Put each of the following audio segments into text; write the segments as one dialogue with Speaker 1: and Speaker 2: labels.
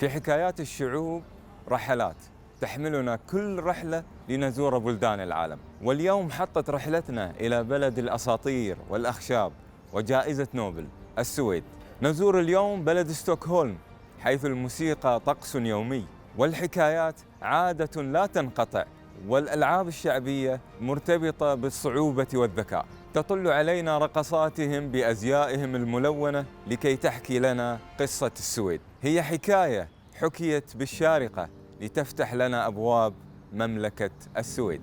Speaker 1: في حكايات الشعوب رحلات تحملنا كل رحلة لنزور بلدان العالم، واليوم حطت رحلتنا إلى بلد الأساطير والأخشاب وجائزة نوبل السويد. نزور اليوم بلد ستوكهولم، حيث الموسيقى طقس يومي والحكايات عادة لا تنقطع، والألعاب الشعبية مرتبطة بالصعوبة والذكاء. تطل علينا رقصاتهم بأزيائهم الملونة لكي تحكي لنا قصة السويد. هي حكاية حكيت بالشارقة لتفتح لنا أبواب مملكة السويد.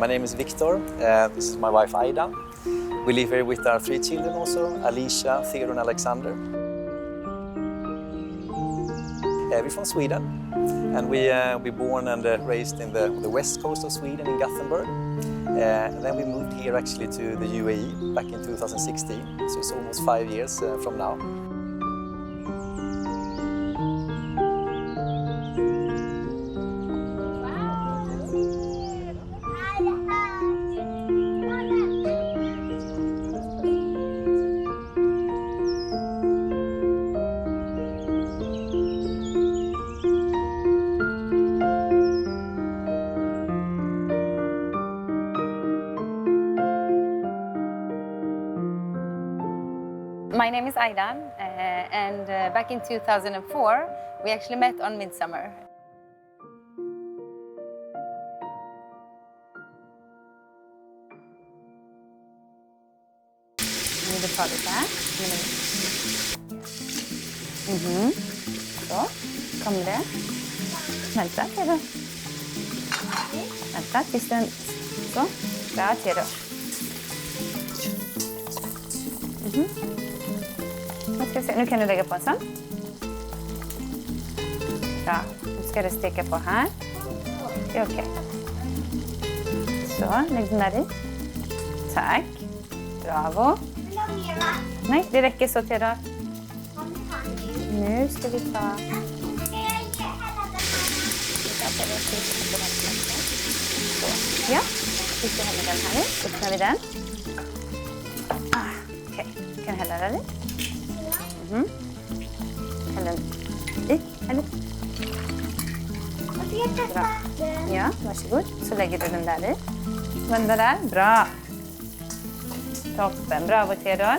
Speaker 2: My name is Victor. This is my wife Aida. We live here with our 3 children also, Alicia, Theodore and Alexander. We're from Sweden, and we born and raised in the west coast of Sweden in Gothenburg. And then we moved here actually to the UAE back in 2016, so it's almost 5 years from now.
Speaker 3: My name is Aida, and back in 2004, we actually met on Midsummer. Nu tar vi det här. Så, kommer det. Vänta, Theodor. Vänta, tills den... Så, bra, Theodor. Nu kan du lägga på en sån. Bra. Nu ska det steka på här. Det är okej. Så, lägg den där i. Tack. Bravo. Nej, det räcker så till då. Nu ska vi ta... Så. Ja, vi ska hälla den här nu. Öppnar vi den. Okej, kan hälla den i. Hälla i. Hälla. Bra. Ja, varsågod. Så lägger du den där i. Vända där. Bra. Toppen. Bravo, Theodor.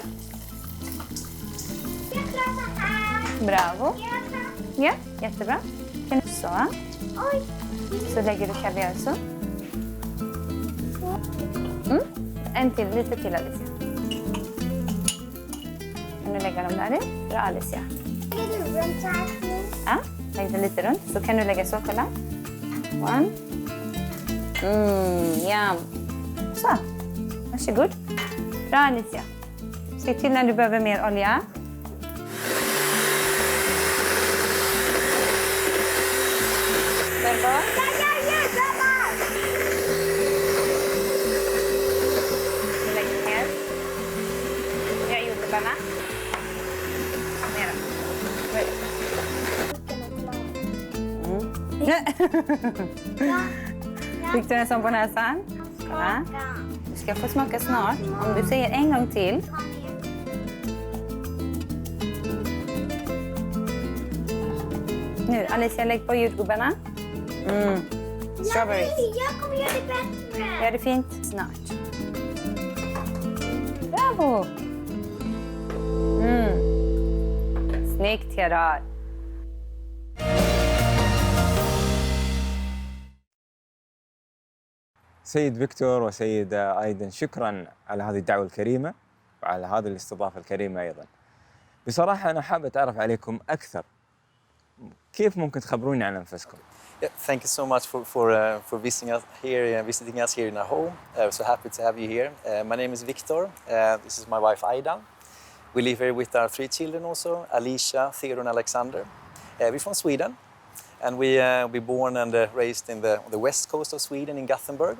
Speaker 3: Bravo. Ja, jättebra. Så. Så lägger du kaviar så. En till, lite till Alicia. Kan du lägga dem där i? Bra, Alicia. Ja, lägg den lite runt. Så kan du lägga så, kolla. 1. Yum. Så. Varsågod. Bra, Alicia. Se till när du behöver mer olja. Fick du en sån på näsan? Kolla. Du ska få smaka snart. Om du säger en gång till. Nu, Alicia, lägg på jordgubbarna. Strawberries.
Speaker 4: Jag kommer göra det bättre.
Speaker 3: Gör det fint snart. Bravo! Snyggt, Gerard.
Speaker 1: سيد فيكتور وسيدة أيضا، شكرا على هذه الدعوة الكريمة وعلى هذه الاستضافة الكريمة أيضا. بصراحة أنا حابة أتعرف عليكم أكثر كيف ممكن تخبروني عن أنفسكم؟
Speaker 2: Yeah, thank you so much for visiting us here in our home. We're so happy to have you here. My name is Victor. This is my wife Aida. We live here with our 3 children also, Alicia, Theodore and Alexander. We're from Sweden, and we born and raised in the west coast of Sweden in Gothenburg.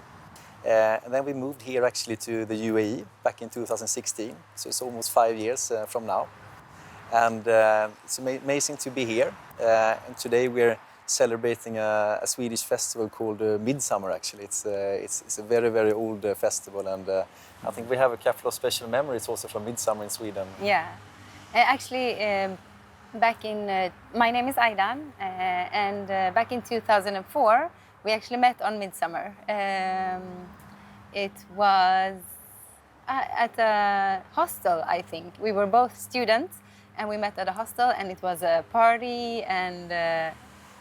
Speaker 2: And then we moved here actually to the UAE back in 2016, so it's almost 5 years from now. And it's amazing to be here. And today we're celebrating a Swedish festival called Midsummer. Actually, it's a very, very old festival, and I think we have a couple of special memories also from Midsummer in Sweden.
Speaker 3: Yeah, actually, back in my name is Aida, and back in 2004 we actually met on Midsummer. It was at a hostel, I think. We were both students, and we met at a hostel, and it was a party, and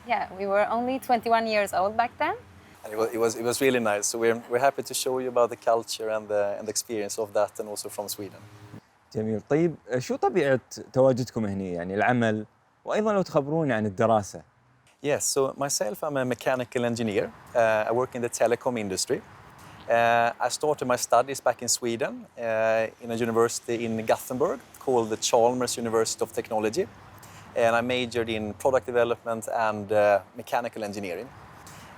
Speaker 3: yeah, we were only 21 years old back then.
Speaker 2: And it was really nice. So we're happy to show you about the culture and the experience of that, and also from Sweden.
Speaker 1: جميل. طيب شو طبيعة تواجدكم هنا؟ يعني العمل، وأيضا لو تخبروني عن الدراسة.
Speaker 2: Yes, so myself, I'm a mechanical engineer. I work in the telecom industry. I started my studies back in Sweden in a university in Gothenburg called the Chalmers University of Technology. And I majored in product development and mechanical engineering.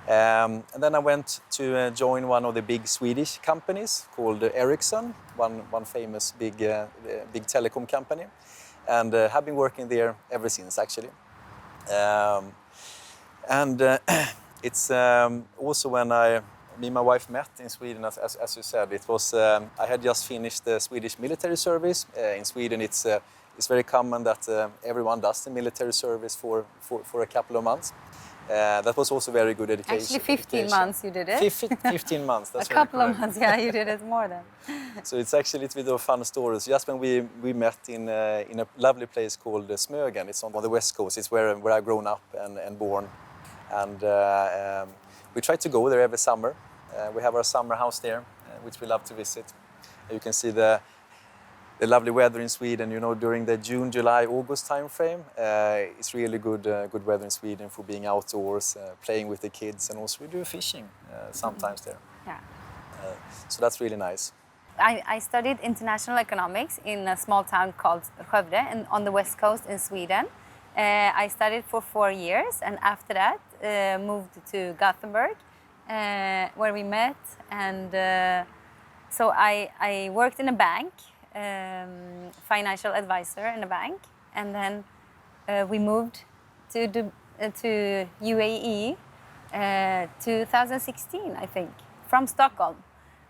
Speaker 2: And then I went to join one of the big Swedish companies called Ericsson, one famous big telecom company, and have been working there ever since, actually. It's also when me and my wife met in Sweden, as you said, it was I had just finished the Swedish military service. In Sweden, it's very common that everyone does the military service for a couple of months. That was also very good education.
Speaker 3: Actually, 15 months you did it.
Speaker 2: 15 months, that's
Speaker 3: a couple
Speaker 2: correct.
Speaker 3: of months, yeah, you did it more than.
Speaker 2: So it's actually a little bit of a fun story. So just when we met in a lovely place called Smögen, it's on the west coast. It's where I've grown up and born. And we try to go there every summer. We have our summer house there, which we love to visit. You can see the lovely weather in Sweden, you know, during the June, July, August time frame. It's really good weather in Sweden for being outdoors, playing with the kids, and also we do fishing sometimes there.
Speaker 3: Yeah.
Speaker 2: So that's really nice.
Speaker 3: I studied international economics in a small town called Skövde on the west coast in Sweden. I studied for 4 years, and after that moved to Gothenburg, where we met. And so I worked in a bank, financial advisor in a bank, and then we moved to UAE 2016, I think, from Stockholm.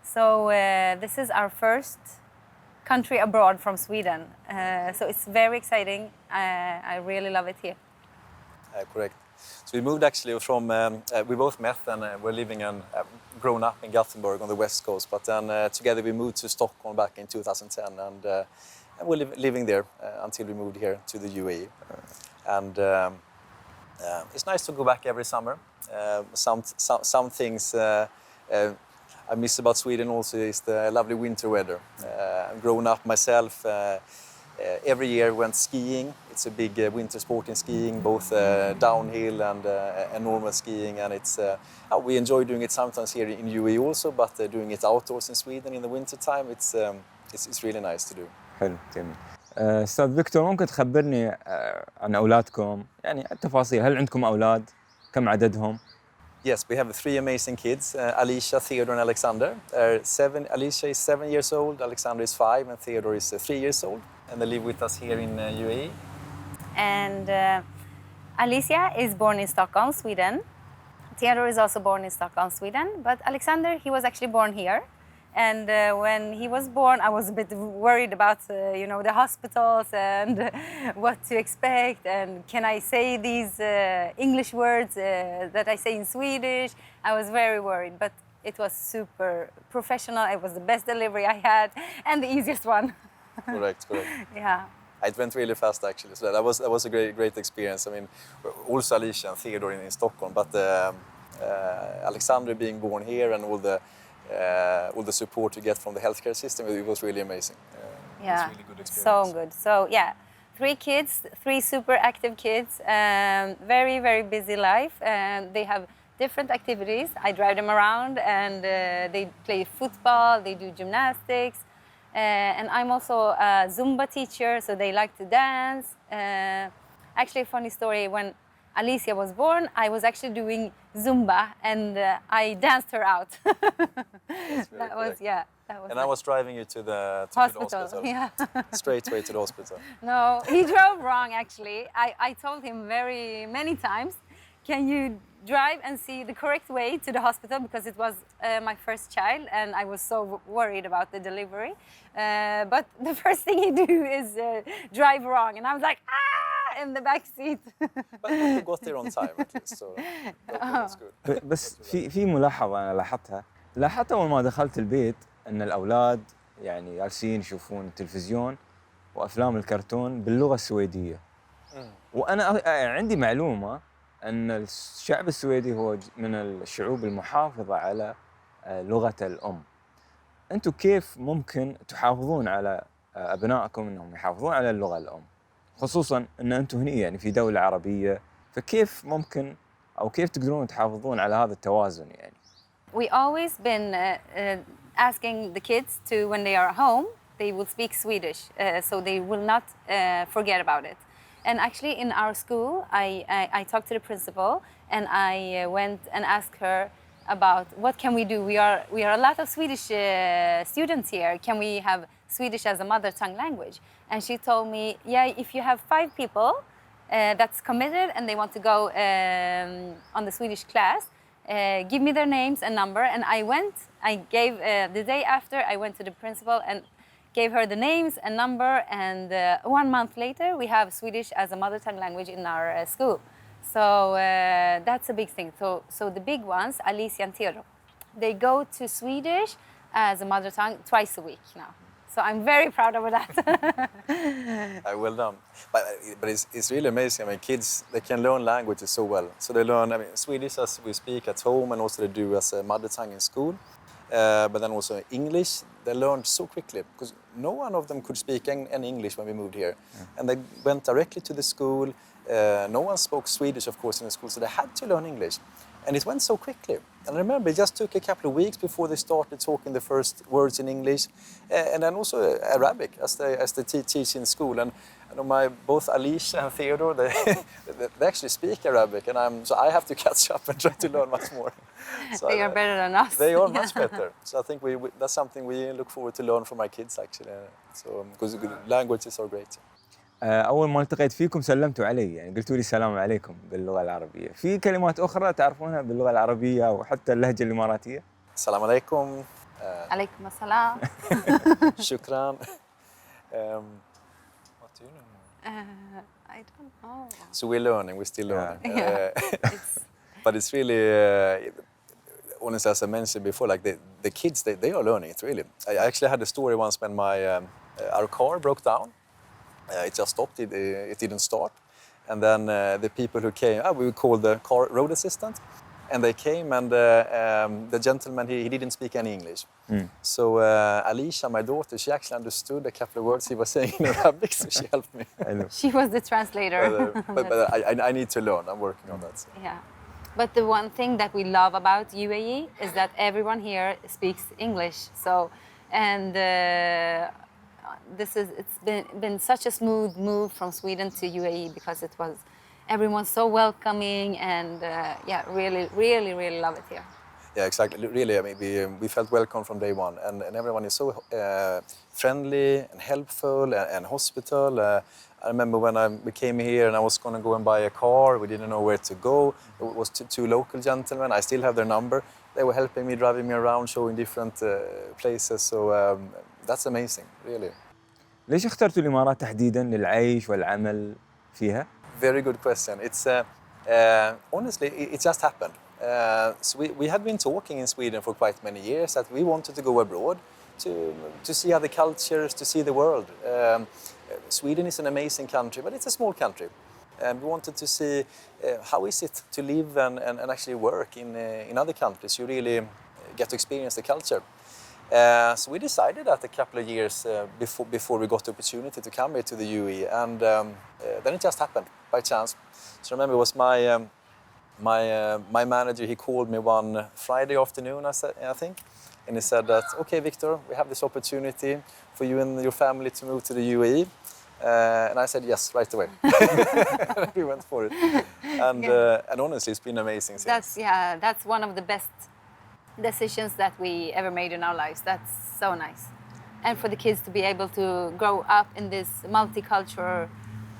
Speaker 3: So this is our first country abroad from Sweden. So it's very exciting. I really love it here.
Speaker 2: Correct. So we moved actually from, we both met and were living and grown up in Gothenburg on the west coast, but then together we moved to Stockholm back in 2010, and we're living there until we moved here to the UAE. And it's nice to go back every summer. Some things I miss about Sweden also is the lovely winter weather. I've grown up myself. Every year went skiing. It's a big winter sport in skiing, both downhill and normal skiing. And it's we enjoy doing it sometimes here in UAE also, but doing it outdoors in Sweden in the winter time, it's really nice to do.
Speaker 1: حلو جميل. أستاذ فيكتور ممكن تخبرني عن أولادكم؟ يعني التفاصيل، هل عندكم أولاد؟ كم عددهم؟
Speaker 2: Yes, we have 3 amazing kids, Alicia, Theodore and Alexander. Alicia is 7 years old, Alexander is 5, and Theodore is 3 years old. And they live with us here in UAE.
Speaker 3: And Alicia is born in Stockholm, Sweden. Theodore is also born in Stockholm, Sweden. But Alexander, he was actually born here. And when he was born, I was a bit worried about, the hospitals and what to expect. And can I say these English words that I say in Swedish? I was very worried, but it was super professional. It was the best delivery I had and the easiest one.
Speaker 2: Correct.
Speaker 3: Yeah.
Speaker 2: It went really fast, actually. So that was a great experience. I mean, also Alicia and Theodore in Stockholm, but Alexander being born here and all the support you get from the healthcare system, it was really amazing.
Speaker 3: Yeah,
Speaker 2: it's really good experience.
Speaker 3: So good. So yeah, 3 kids, 3 super active kids, very, very busy life. And they have different activities. I drive them around and they play football, they do gymnastics. And I'm also a Zumba teacher, so they like to dance. Actually, a funny story, when Alicia was born, I was actually doing Zumba and I danced her out. That was, yeah. That was
Speaker 2: And
Speaker 3: nice.
Speaker 2: I was driving you to the hospital.
Speaker 3: Yeah.
Speaker 2: Straight away to the hospital.
Speaker 3: No, he drove wrong actually. I told him many times, can you drive and see the correct way to the hospital, because it was my first child and I was so worried about the delivery. But the first thing he do is drive wrong, and I was like, ah, in the back seat.
Speaker 2: But you got there on time at least, so that's good.
Speaker 1: بس في ملاحظة أنا لاحظت أول ما دخلت البيت أن الأولاد يعني جالسين يشوفون التلفزيون وأفلام الكرتون باللغة السويدية. وأنا عندي معلومة أن الشعب السويدي هو من الشعوب المحافظة على لغة الأم. أنتم كيف ممكن تحافظون على أبنائكم أنهم يحافظون على اللغة الأم؟ خصوصاً أن أنتم هنا يعني في دولة عربية، فكيف ممكن أو كيف تقدرون تحافظون على هذا التوازن يعني؟
Speaker 3: We always been asking the kids to, when they are home, they will speak Swedish, so they will not forget about it. And actually in our school, I talked to the principal and I went and asked her about what can we do. We are a lot of Swedish students here. Can we have Swedish as a mother tongue language? And she told me, yeah, if you have 5 people that's committed and they want to go on the Swedish class, give me their names and number. And I gave, the day after, I went to the principal and gave her the names and number, and 1 month later we have Swedish as a mother tongue language in our school. So that's a big thing. So the big ones, Alicia and Theodor, they go to Swedish as a mother tongue twice a week now. So I'm very proud of that.
Speaker 2: Well done. But it's really amazing. I mean, kids, they can learn languages so well. So they learn, I mean, Swedish as we speak at home, and also they do as a mother tongue in school. But then also English, they learned so quickly, because no one of them could speak any English when we moved here. And they went directly to the school. No one spoke Swedish, of course, in the school, so they had to learn English. And it went so quickly. And I remember it just took a couple of weeks before they started talking the first words in English. And then also Arabic, as they teach in school. And I know both Alicia and Theodore, they actually speak Arabic. And so I have to catch up and try to learn much more. So
Speaker 3: They are better than us.
Speaker 2: They are much better. So I think that's something we look forward to learn from our kids, actually. So, because languages are great.
Speaker 1: أول ما التقيت فيكم سلمتوا علي، يعني قلتوا لي السلام عليكم باللغة العربية. في كلمات أخرى تعرفونها باللغة العربية أو حتى اللهجة الإماراتية؟
Speaker 2: السلام عليكم.
Speaker 3: عليكم السلام.
Speaker 2: شكرا. What do you know?
Speaker 3: I don't know.
Speaker 2: So we're still learning.
Speaker 3: Yeah.
Speaker 2: But it's really, honestly, as I mentioned before, like the kids, they are learning it really. I actually had a story once when our car broke down. It just stopped, it didn't start. And then the people who came, we called the car road assistant. And they came, and the gentleman, he didn't speak any English. So Alicia, my daughter, she actually understood a couple of words he was saying in Arabic, so she helped me.
Speaker 3: She was the translator.
Speaker 2: But I need to learn, I'm working on that. So.
Speaker 3: Yeah. But the one thing that we love about UAE is that everyone here speaks English. So, and it's been such a smooth move from Sweden to UAE, because everyone's so welcoming, and really love it here.
Speaker 2: Yeah, exactly. Really, I mean, we felt welcome from day one, and everyone is so friendly and helpful and hospitable. I remember when we came here and I was going to go and buy a car. We didn't know where to go. It was two local gentlemen. I still have their number. They were helping me, driving me around, showing different places. So that's amazing, really.
Speaker 1: ليش اخترتوا الإمارات تحديداً للعيش والعمل فيها؟
Speaker 2: Very good question. It's honestly, it just happened. So we had been talking in Sweden for quite many years that we wanted to go abroad to see other cultures, to see the world. Sweden is an amazing country, but it's a small country. And we wanted to see how is it to live and actually work in other countries. You really get to experience the culture. So we decided that a couple of years before we got the opportunity to come here to the UAE, and then it just happened by chance. So I remember it was my manager. He called me one Friday afternoon, I think, and he said that, okay, Victor, we have this opportunity for you and your family to move to the UAE. And I said yes right away. We went for it, and honestly, it's been amazing since.
Speaker 3: That's one of the best decisions that we ever made in our lives. That's so nice, and for the kids to be able to grow up in this multicultural.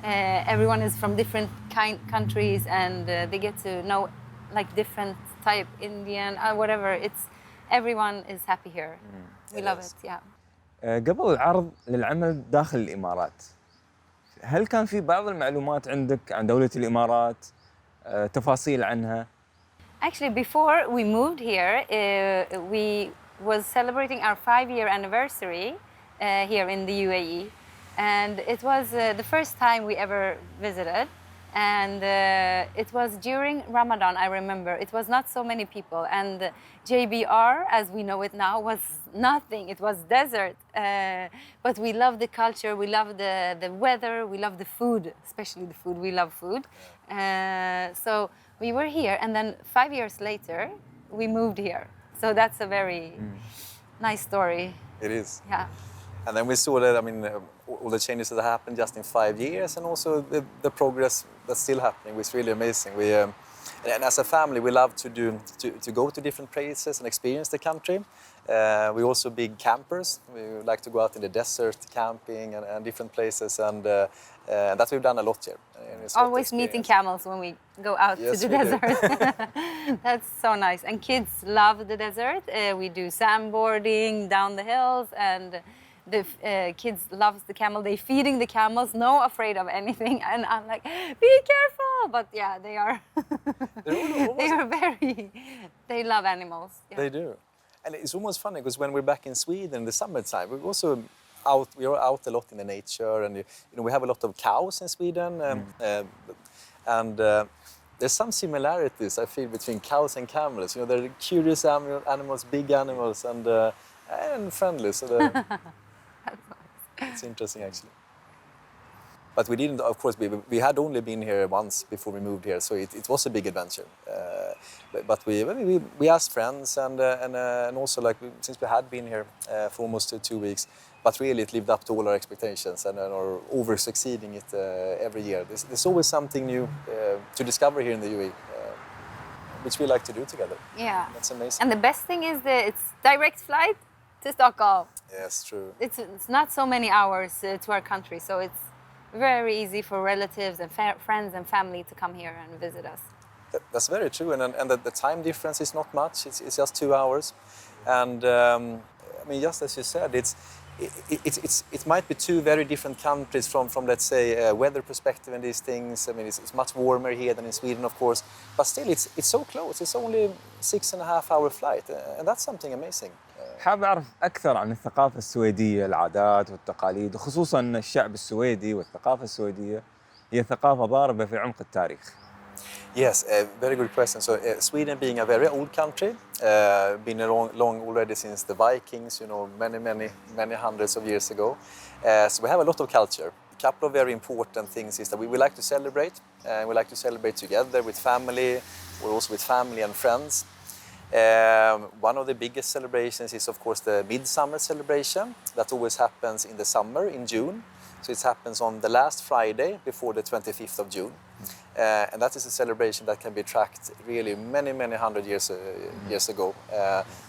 Speaker 3: Everyone is from different countries, and they get to know like different type Indian or whatever. Everyone is happy here. We love it. Yeah.
Speaker 1: قبل العرض للعمل داخل الإمارات، هل كان في بعض المعلومات عندك عن دولة الإمارات، تفاصيل عنها؟
Speaker 3: Actually, before we moved here, we was celebrating our 5-year anniversary here in the UAE, and it was the first time we ever visited, and it was during Ramadan. I remember it was not so many people, and JBR, as we know it now, was nothing. It was desert, but we love the culture, we love the weather, we love the food, especially the food. We love food, so we were here, and then 5 years later we moved here. So that's a very nice story.
Speaker 2: It is.
Speaker 3: Yeah.
Speaker 2: And then we saw that, I mean, all the changes that happened just in 5 years, and also the progress that's still happening was really amazing. And as a family, we love to go to different places and experience the country. We're also big campers. We like to go out in the desert, camping and different places, and that we've done a lot here.
Speaker 3: Always meeting camels when we go out to the desert. That's so nice. And kids love the desert. We do sandboarding down the hills, and the kids love the camel. They're feeding the camels, no afraid of anything. And I'm like, be careful. But yeah, they are. They love animals. Yeah.
Speaker 2: They do. And it's almost funny because when we're back in Sweden in the summertime, we are out a lot in the nature, and we have a lot of cows in Sweden, and there's some similarities I feel between cows and camels. They're curious animals, big animals, and friendly. So it's interesting actually. But we didn't, of course, we had only been here once before we moved here, so it was a big adventure. But we asked friends, and also since we had been here for almost 2 weeks, but really it lived up to all our expectations, and are over succeeding it every year. There's always something new to discover here in the UAE, which we like to do together.
Speaker 3: Yeah,
Speaker 2: that's amazing.
Speaker 3: And the best thing is that it's direct flight to Stockholm.
Speaker 2: Yes, true.
Speaker 3: It's not so many hours to our country, so it's very easy for relatives and friends and family to come here and visit us.
Speaker 2: That's very true, and the time difference is not much. It's just 2 hours, and I mean, just as you said, it might be two very different countries from let's say a weather perspective and these things. I mean, it's much warmer here than in Sweden, of course, but still it's so close. It's only 6.5 hour flight, and that's something amazing.
Speaker 1: حاب أعرف أكثر عن الثقافة السويدية، العادات والتقاليد، وخصوصاً أن الشعب السويدي والثقافة السويدية هي ثقافة ضاربة في عمق التاريخ.
Speaker 2: Yes, very good question. So Sweden being a very old country, been long already since the Vikings, many hundreds of years ago. So we have a lot of culture. A couple of very important things is that we like to celebrate. We like to celebrate together with family, or also with family and friends. One of the biggest celebrations is, of course, the midsummer celebration. That always happens in the summer, in June. So it happens on the last Friday before the 25th of June. And that is a celebration that can be tracked really many hundred years ago.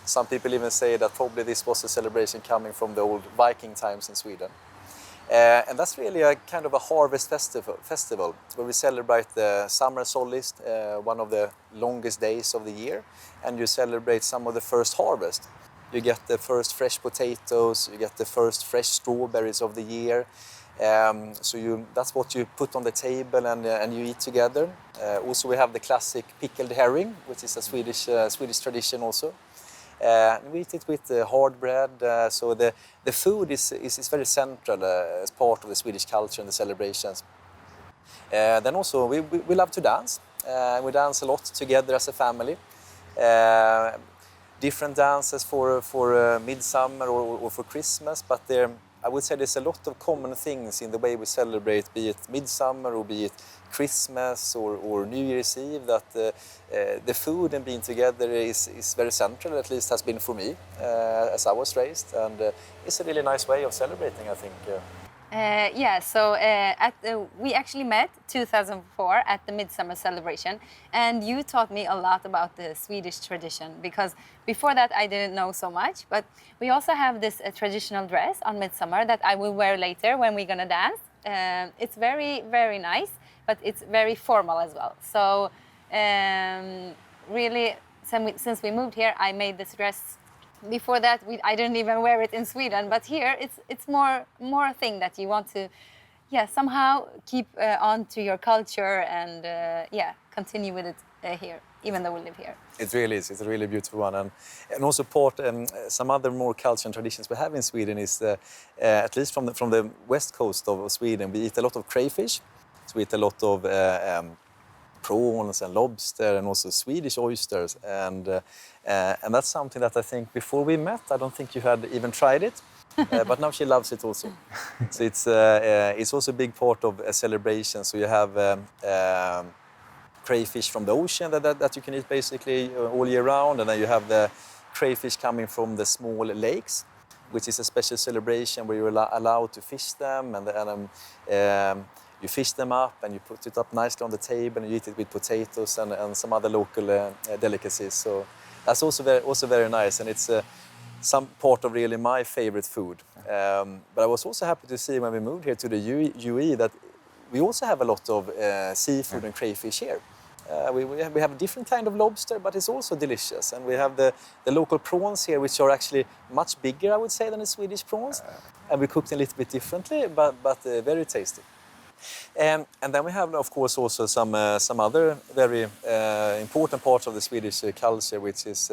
Speaker 2: Some people even say that probably this was a celebration coming from the old Viking times in Sweden. And that's really a kind of a harvest festival where we celebrate the summer solstice, one of the longest days of the year, and you celebrate some of the first harvest. You get the first fresh potatoes, you get the first fresh strawberries of the year. So that's what you put on the table and you eat together. Also, we have the classic pickled herring, which is a Swedish tradition also. We eat it with hard bread. So the food is very central as part of the Swedish culture and the celebrations. Then also we love to dance. We dance a lot together as a family. different dances for midsummer or for Christmas, but I would say there's a lot of common things in the way we celebrate, be it midsummer or be it Christmas or New Year's Eve, that the food and being together is very central, at least has been for me as I was raised, and it's a really nice way of celebrating, I think.
Speaker 3: We actually met 2004 at the Midsummer celebration, and you taught me a lot about the Swedish tradition, because before that I didn't know so much, but we also have this traditional dress on Midsummer that I will wear later when we're gonna dance. It's very, very nice, but it's very formal as well. So really, since we moved here, I made this dress. Before that, I didn't even wear it in Sweden, but here it's more a thing that you want to, somehow keep on to your culture and continue with it here, even though we live here.
Speaker 2: It really is. It's a really beautiful one, and also some other more culture and traditions we have in Sweden is at least from the west coast of Sweden, we eat a lot of crayfish. So we eat a lot of prawns and lobster and also Swedish oysters, and that's something that I think before we met I don't think you had even tried it, but now she loves it also. So it's also a big part of a celebration. So you have crayfish from the ocean that you can eat basically all year round, and then you have the crayfish coming from the small lakes, which is a special celebration where you're allowed to fish them, and you fish them up and you put it up nicely on the table and you eat it with potatoes and some other local delicacies. So that's also very nice, and it's some part of really my favorite food. But I was also happy to see when we moved here to the UAE that we also have a lot of seafood and crayfish here. We have a different kind of lobster, but it's also delicious. And we have the local prawns here, which are actually much bigger, I would say, than the Swedish prawns. And we cook them a little bit differently, but very tasty. And then we have, of course, also some other very important parts of the Swedish culture, which is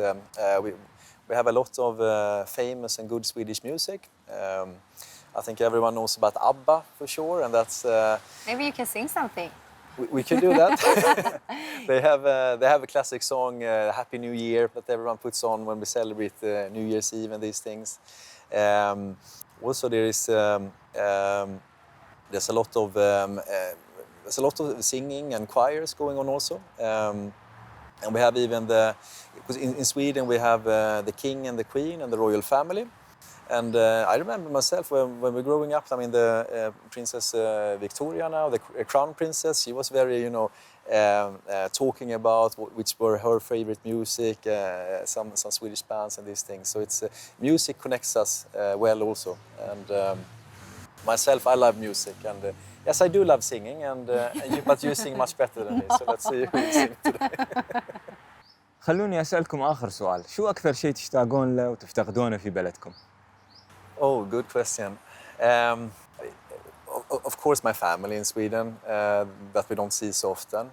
Speaker 2: we have a lot of famous and good Swedish music. I think everyone knows about ABBA for sure, and that's...
Speaker 3: Maybe you can sing something.
Speaker 2: We can do that. They have a classic song, Happy New Year, that everyone puts on when we celebrate New Year's Eve and these things. Also, there's a lot of singing and choirs going on also. And we have even because in Sweden we have the king and the queen and the royal family. And I remember myself when we were growing up, I mean, the Princess Victoria now, the crown princess, she was very, talking about which were her favorite music, some Swedish bands and these things. So it's music connects us well also. And myself, I love music, and yes, I do love singing, but you sing much better than me, so let's see who will sing today.
Speaker 1: خلوني أسألكم آخر سؤال، شو أكثر شيء تشتاقون له وتفتقدونه في بلدكم؟
Speaker 2: Oh, good question. Of course, my family in Sweden that we don't see so often.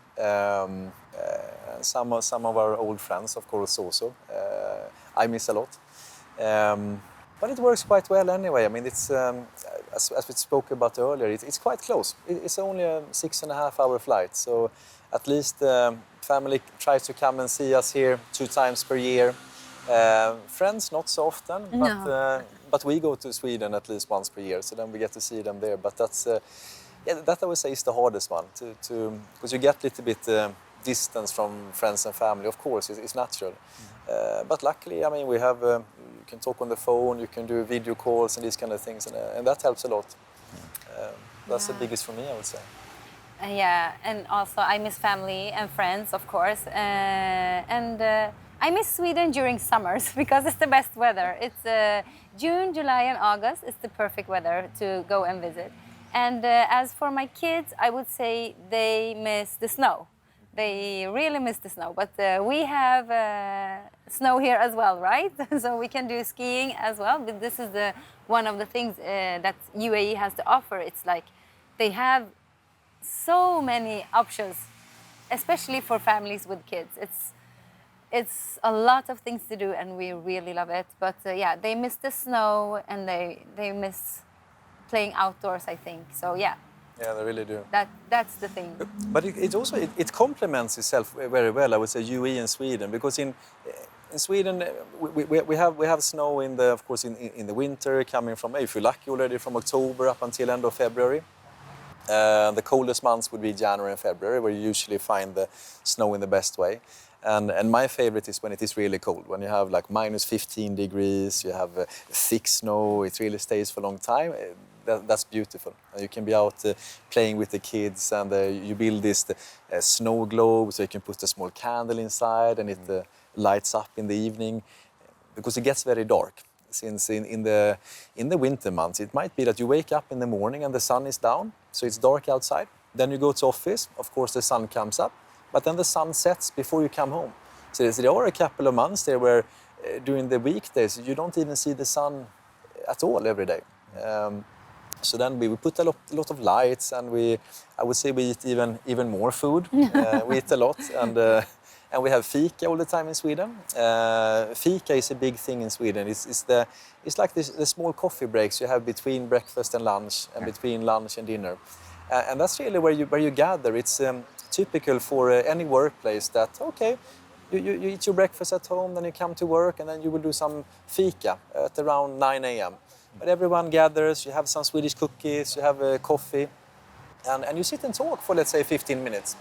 Speaker 2: Some of our old friends, of course, also. I miss a lot. But it works quite well anyway. I mean, it's as we spoke about earlier, it's quite close. It's only a 6.5-hour flight, so at least family tries to come and see us here 2 times per year. Friends not so often, but we go to Sweden at least once per year, so then we get to see them there. But that's that I would say is the hardest one, because you get a little bit distance from friends and family. Of course, it's natural. But luckily, I mean, we have you can talk on the phone, you can do video calls and these kind of things, and that helps a lot. That's the biggest for me, I would say.
Speaker 3: And also I miss family and friends, of course, and I miss Sweden during summers because it's the best weather. It's June, July, and August is the perfect weather to go and visit. And as for my kids, I would say they miss the snow. They really miss the snow, but we have snow here as well, right? So we can do skiing as well. But this is one of the things that UAE has to offer. It's like they have so many options, especially for families with kids. It's a lot of things to do, and we really love it. But they miss the snow, and they miss playing outdoors, I think. So yeah,
Speaker 2: they really do.
Speaker 3: That's the thing.
Speaker 2: But it also complements itself very well, I would say, UAE and Sweden, because in Sweden, we have snow of course in the winter, coming from, if you're lucky, already from October up until end of February. The coldest months would be January and February, where you usually find the snow in the best way. And my favorite is when it is really cold, when you have like minus 15 degrees, you have thick snow, it really stays for a long time. That's beautiful. You can be out playing with the kids, and you build this snow globe, so you can put a small candle inside, and it lights up in the evening, because it gets very dark. Since in the winter months, it might be that you wake up in the morning and the sun is down, so it's dark outside. Then you go to office, of course the sun comes up, but then the sun sets before you come home. So there are a couple of months there where during the weekdays you don't even see the sun at all every day. So then we put a lot of lights, and I would say we eat even more food. We eat a lot, and we have fika all the time in Sweden. Fika is a big thing in Sweden. It's like the small coffee breaks you have between breakfast and lunch, and between lunch and dinner. And that's really where you gather. It's typical for any workplace that, okay, you eat your breakfast at home, then you come to work, and then you will do some fika at around 9 a.m. But everyone gathers, you have some Swedish cookies, you have coffee, and you sit and talk for, let's say, 15 minutes.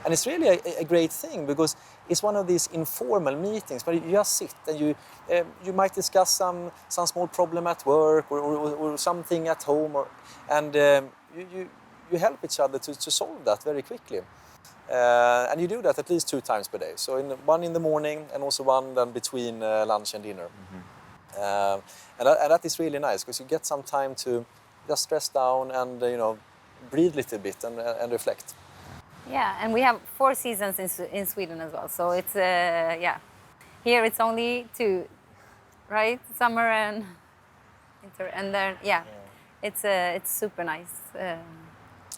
Speaker 2: And it's really a great thing, because it's one of these informal meetings where you just sit and you might discuss some small problem at work or something at home, and you help each other to solve that very quickly. And you do that at least 2 times per day. So one in the morning, and also one then between lunch and dinner. Mm-hmm. And that is really nice, because you get some time to just stress down and breathe a little bit and reflect.
Speaker 3: Yeah, and we have 4 seasons in Sweden as well. So it's here it's only 2, right? Summer and winter, and then it's super nice.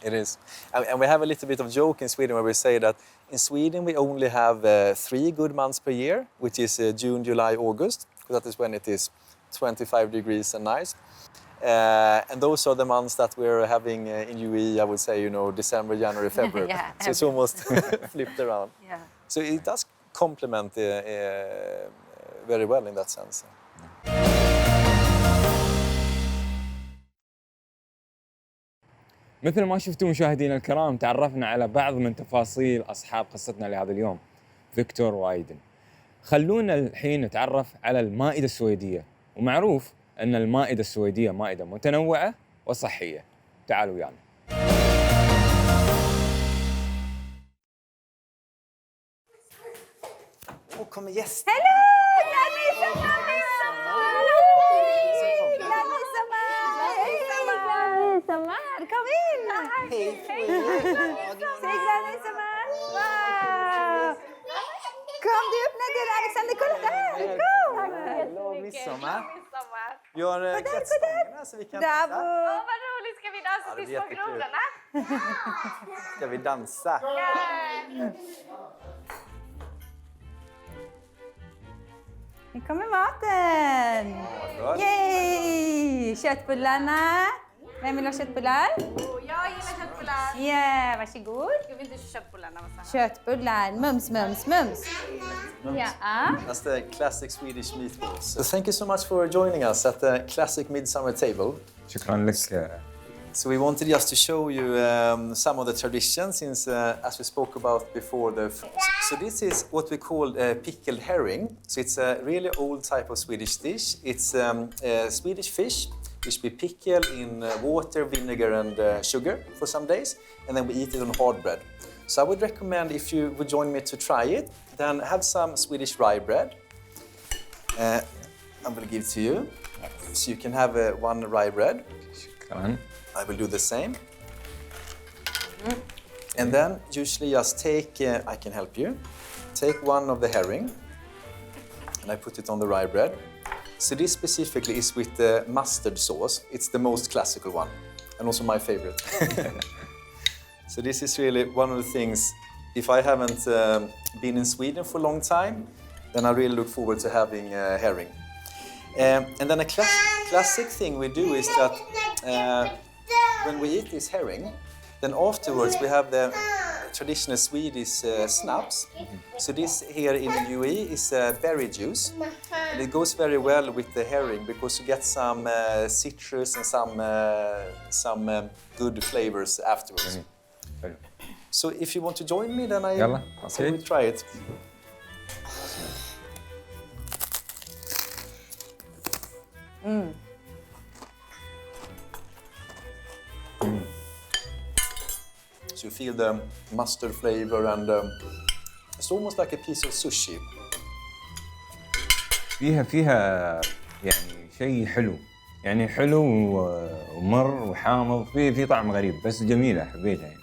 Speaker 2: It is. And we have a little bit of joke in Sweden where we say that in Sweden we only have 3 good months per year, which is June, July, August, because that is when it is 25 degrees and nice. And those are the months that we're having in UAE, I would say, December, January, February. So it's almost flipped around. Yeah. So it does complement very well in that sense.
Speaker 1: مثل ما شفتوا مشاهدينا الكرام، تعرفنا على بعض من تفاصيل أصحاب قصتنا لهذا اليوم، فيكتور وآيدن. خلونا الحين نتعرف على المائدة السويدية، ومعروف أن المائدة السويدية مائدة متنوعة وصحية. تعالوا ويانا.
Speaker 2: Kommer gäster.
Speaker 3: Hello! Kom in!
Speaker 2: Hej!
Speaker 3: Wow! Kom du upp när det är Alexander, kolla där!
Speaker 2: Glad midsommar! Vi har klättstångarna så vi kan dansa.
Speaker 3: Vad roligt, ska vi dansa till smågrodorna?
Speaker 2: Ska vi dansa?
Speaker 3: Nu kommer maten! Yay! Köttbullarna! Vem vill ha köttbullar?
Speaker 4: Jag gillar köttbullar.
Speaker 3: Yeah, varsågod.
Speaker 4: Ska vi inte köttbullarna?
Speaker 3: Köttbullar, mums, mums, mums.
Speaker 2: Yeah. That's the classic Swedish meatballs. So thank you so much for joining us at the classic midsummer table.
Speaker 1: شكرا لك.
Speaker 2: So we wanted just to show you some of the traditions, since as we spoke about before, so this is what we call pickled herring. So it's a really old type of Swedish dish. It's Swedish fish, which we pickle in water, vinegar and sugar for some days, and then we eat it on hard bread. So I would recommend, if you would join me to try it, then have some Swedish rye bread. I'm going to give it to you. So you can have one rye bread.
Speaker 1: شكرا.
Speaker 2: I will do the same. And then usually just take, I can help you, take one of the herring and I put it on the rye bread. So this specifically is with the mustard sauce. It's the most classical one and also my favorite. So this is really one of the things, if I haven't been in Sweden for a long time, then I really look forward to having herring. And then a classic thing we do is that when we eat this herring, then afterwards we have the traditional Swedish snaps. So this here in the UAE is berry juice. And it goes very well with the herring because you get some citrus and some good flavors afterwards.
Speaker 1: حلو.
Speaker 2: So if you want to join me, then
Speaker 1: يلا،
Speaker 2: so
Speaker 1: أوكي.
Speaker 2: we try it. So you feel the mustard flavor and it's almost like a piece of sushi.
Speaker 1: فيها يعني شيء حلو، يعني حلو ومر وحامض، في طعم غريب بس جميلة حبيتها يعني.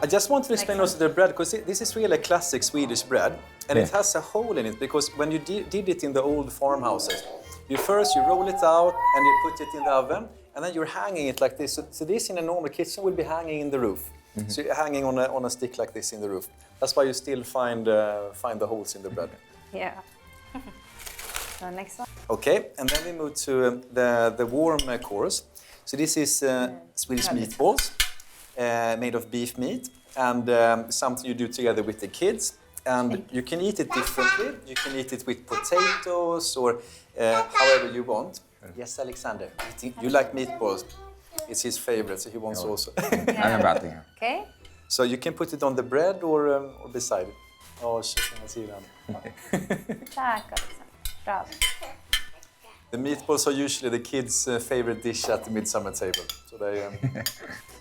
Speaker 2: I just want to explain also the bread because this is really a classic Swedish bread and it has a hole in it because when you did it in the old farmhouses, you roll it out and you put it in the oven and then you're hanging it like this. So this in a normal kitchen would be hanging in the roof. So you're hanging on a stick like this in the roof. That's why you still find the holes in the bread.
Speaker 3: Yeah. So next one.
Speaker 2: Okay, and then we move to the warm course. So this is Swedish meatballs made of beef meat and something you do together with the kids. And you can eat it differently. You can eat it with potatoes or however you want. Yes, Alexander, you like meatballs. It's his favorite, so he wants also.
Speaker 1: أنا بعطيها.
Speaker 3: Okay.
Speaker 2: So you can put it on the bread or beside it. Oh, shit,
Speaker 3: Tack Alexander. Bravo.
Speaker 2: The meatballs are usually the kids' favorite dish at the midsummer table. So they.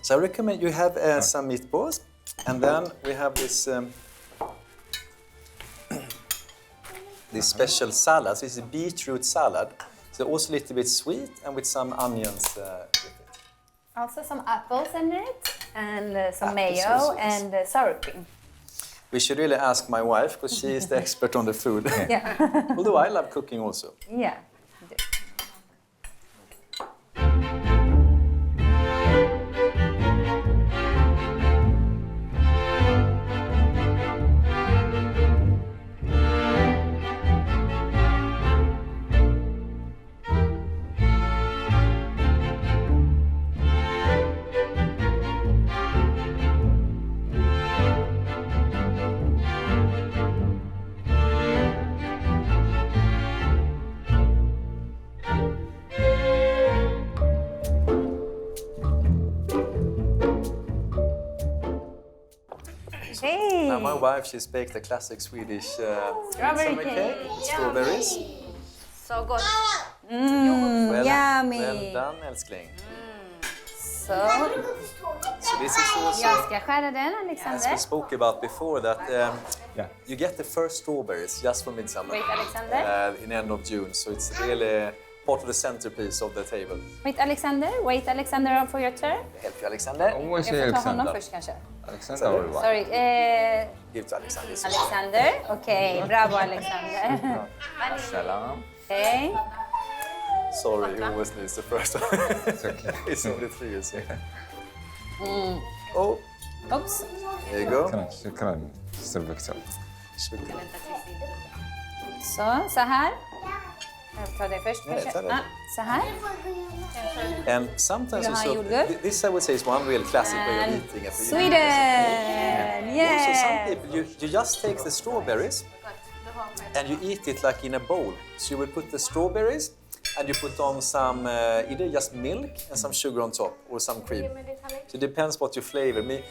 Speaker 2: So I recommend you have some meatballs, and then we have this this special salad. So this is beetroot salad. So also a little bit sweet and with some onions with it.
Speaker 3: Also some apples in it and some
Speaker 2: Apples
Speaker 3: mayo
Speaker 2: also, yes.
Speaker 3: and sour cream.
Speaker 2: We should really ask my wife because she is the expert on the food.
Speaker 3: Yeah.
Speaker 2: Although I love cooking also.
Speaker 3: Yeah. Hey.
Speaker 2: Now my wife, she's baked a classic Swedish
Speaker 3: Strawberry
Speaker 2: summer
Speaker 3: cake.
Speaker 2: with strawberries.
Speaker 4: So good.
Speaker 2: Well,
Speaker 3: Yummy.
Speaker 2: well done, älskling.
Speaker 3: So,
Speaker 2: So this is also,
Speaker 3: jag ska skära den,
Speaker 2: as we
Speaker 3: Alexander.
Speaker 2: spoke about before, that
Speaker 1: Yeah.
Speaker 2: you get the first strawberries just for midsummer.
Speaker 3: Wait, Alexander.
Speaker 2: In end of June, so it's really part of the centerpiece of the table.
Speaker 3: Wait, Alexander. Wait, Alexander, for your turn.
Speaker 2: Help you, Alexander.
Speaker 1: أول
Speaker 3: Jag
Speaker 1: شيء
Speaker 3: får ta honom
Speaker 1: ألكسندر.
Speaker 3: först kanske.
Speaker 1: ألكسندر أول واحد.
Speaker 3: Sorry.
Speaker 2: Give to Alexander.
Speaker 3: Alexander. Okej, bravo Alexander.
Speaker 1: سلام.
Speaker 3: Okej.
Speaker 2: Sorry, he always needs the first one.
Speaker 1: It's okay.
Speaker 2: He's only 3 years old. Oh,
Speaker 3: Oops.
Speaker 2: there you go.
Speaker 1: شكرا مستر فيكتور.
Speaker 3: Så här. Jag tar det först.
Speaker 2: Nej,
Speaker 3: kanske.
Speaker 2: ta det.
Speaker 3: Så här.
Speaker 2: And sometimes
Speaker 3: Vill du ha
Speaker 2: also,
Speaker 3: jordgubb?
Speaker 2: this I would say is one real classic way of
Speaker 3: And
Speaker 2: eating it.
Speaker 3: Sweden!
Speaker 2: So some
Speaker 3: Yeah!
Speaker 2: people, you just take the strawberries and you eat it like in a bowl. So you will put the strawberries and you put on some, either just milk and some sugar on top or some cream. So it depends what you flavor. Me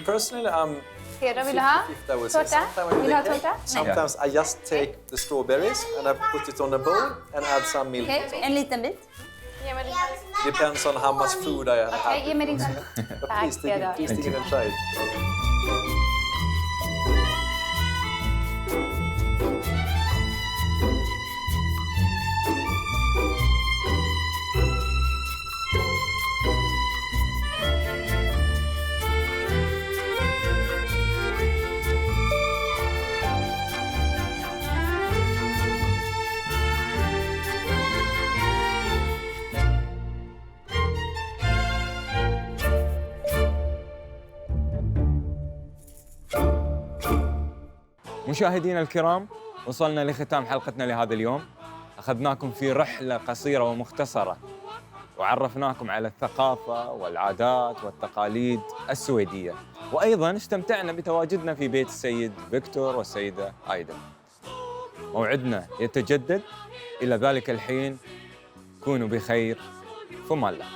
Speaker 2: personally, I'm
Speaker 3: Theodor, vill du ha
Speaker 2: 50-50, I would say.
Speaker 3: tårta?
Speaker 2: Sometimes I
Speaker 3: Vill du ha
Speaker 2: take cake.
Speaker 3: tårta? Nej.
Speaker 2: Sometimes I just take the strawberries and I put it on a bowl and add some milk.
Speaker 3: Okej, en liten bit.
Speaker 4: Ge mig din tallrik.
Speaker 2: Depends on how much food I have.
Speaker 3: Okej, ge mig din tallrik.
Speaker 2: But
Speaker 3: Tack,
Speaker 2: please take
Speaker 3: Theodor.
Speaker 2: it and try it.
Speaker 1: مشاهدينا الكرام، وصلنا لختام حلقتنا لهذا اليوم. أخذناكم في رحلة قصيرة ومختصرة، وعرفناكم على الثقافة والعادات والتقاليد السويدية، وأيضاً استمتعنا بتواجدنا في بيت السيد فيكتور والسيدة آيدا. موعدنا يتجدد، إلى ذلك الحين كونوا بخير، فما الله.